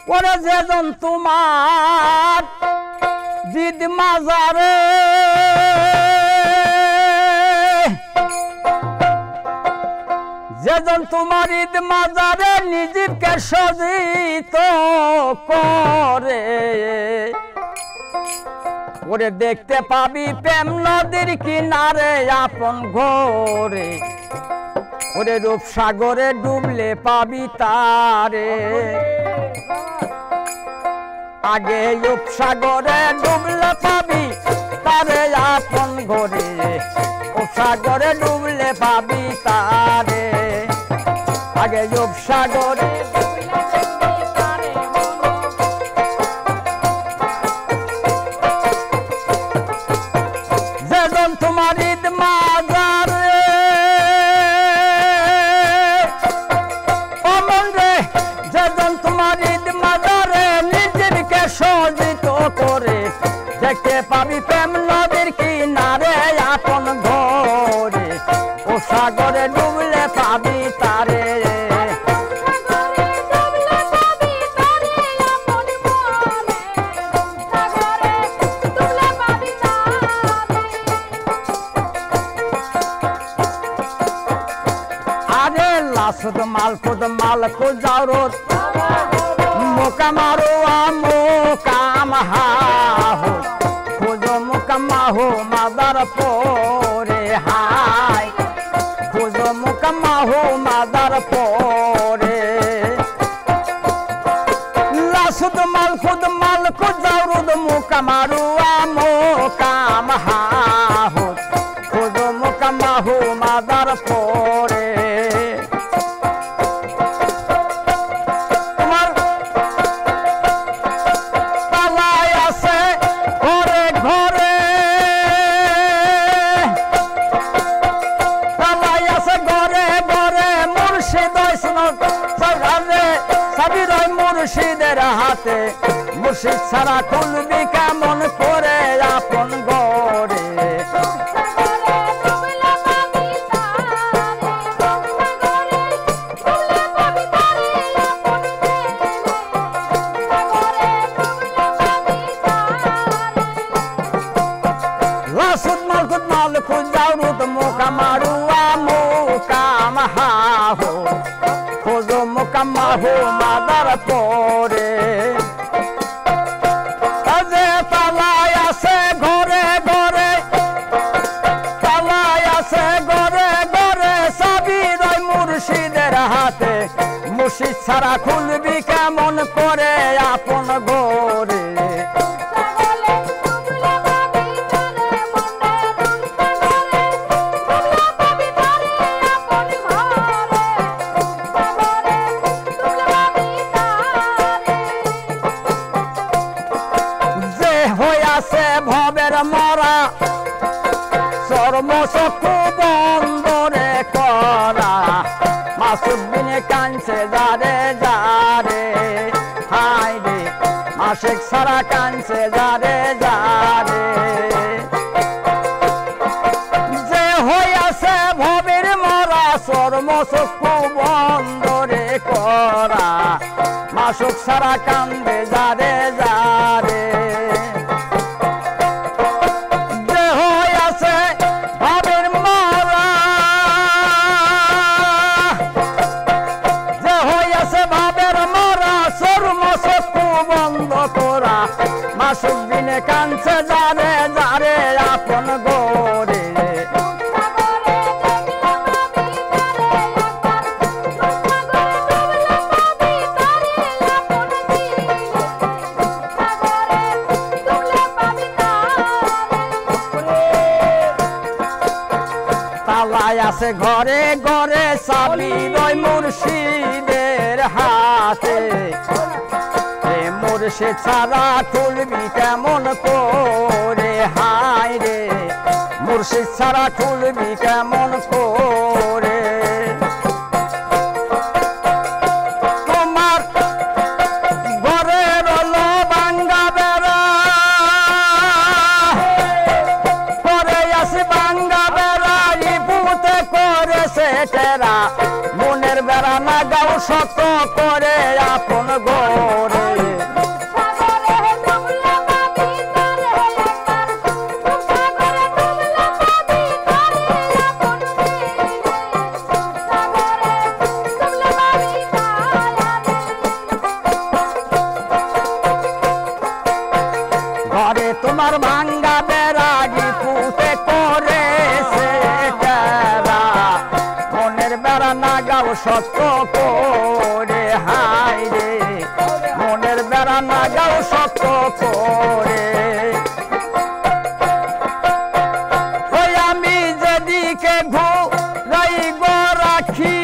ওরে যেজন তোমার জিদ মাজারে যেজন তোমার ঈদ মাজারে নিজেকে সজ্জিত করে ওরে দেখতে পাবি প্রেম নদীর কিনারে আপন ঘরে ওরে রূপসাগরে ডুবলে পাবি তারে আগে রূপসাগরে ডুবলে পাবি তারে আপন ঘরে রূপসাগরে ডুবলে পাবি তারে আগে রূপসাগরে যেজন তোমার ঈদ মাজারে অমন রে যেজন তোমার ঈদ মাজারে নিজেকে সজ্জিত করে দেখতে পাবি প্রেম নদীর কিনারে আপন ঘরে ও সাগরে ডুবলে পাবি তারে আরে লাসুদ মালকুদ জাওরত মোকামারো মোকাম হাহো খোঁজো মোকামাহো মাদার পরে হাই খোঁজো মোকামাহো মাদার পরে লাসুদ মালকুদ জাওরত মোকামারো মোকাম হাহো খোঁজো মোকামাহো মাদার পরে মুর্শিদের হাতে মুর্শিদ ছাড়া খুলবি কেমন করে আপন গরে লাসুদ মালকুদ জাওরত মোকামারো মোকাম হাহো খোঁজো মোকামাহো মাদার পরে যে তালায় আছে ঘরে ঘরে তালায় আছে ঘরে ঘরে চাবি রয় মুর্শিদের হাতে মুর্শিদ ছাড়া খুলবি কেমন করে আপন ঘরে ভবের মরা চর্মচক্ষু বন্দরে করা মাসুদ বিনে কানছে যারে যারে হাই রে মাসিক সারা কানছে যারে যারে যে হইয়াছে ভবের মরা চর্মচক্ষু বন্দরে করা মাসুক সারা কান্দে যারে যারে মাসুক দিনে কানছে যারে যারে আপন গরে তালায় আছে ঘরে ঘরে চাবি রয় মুর্শিদের হাতে মুর্শিদ ছাড়া খুলবি কেমন করে হাই রে মুর্শিদ ছাড়া খুলবি কেমন করে তোমার ঘরে রলো ভাঙ্গা বেড়া করে আসে ভাঙ্গা বেড়া রিপুতে করেছে টেরা মনের বেড়া না গাও শত করে আপন ঘরে শক্ত করে, হায় রে মনের বেড়া লাগাও শক্ত করে। ওই আমি যেদিকে ঘুরাইব রাখি,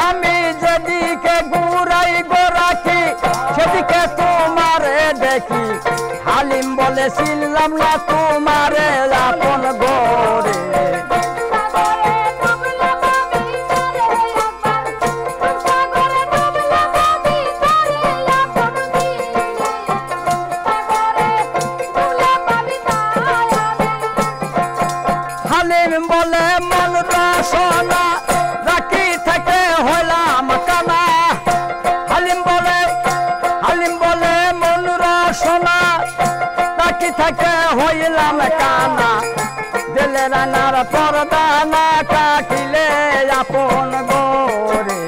আমি যেদিকে ঘুরাইব রাখি সেদিকে তোমারে দেখি। হালিম বলে ছিলাম না তোমারে আপন ঘরে, হালিম বলে মন রসনা রাখি থেকে হইলাম কানা। হালিম বলে মন রসনা রাখি থেকে হইলাম কানা। দিলে রানার পর্দা না কাটিলে আপন ঘরে,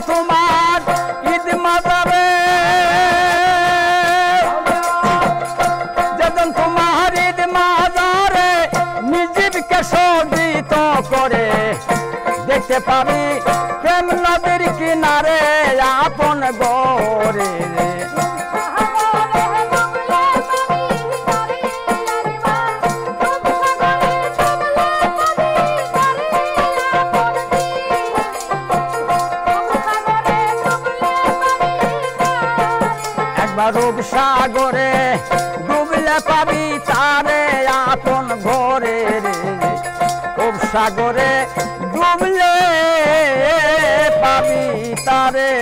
তোমার ঈদ মাজারে যেদিন তোমার ঈদ মাজারে নিজেকে শোভিত করে, দেখতে পাবি প্রেম নদীর কিনারে আপন ঘরে। রূপসাগরে ডুবলে পাবি তারে আপন ঘরে রে, রূপসাগরে ডুবলে পাবি তারে।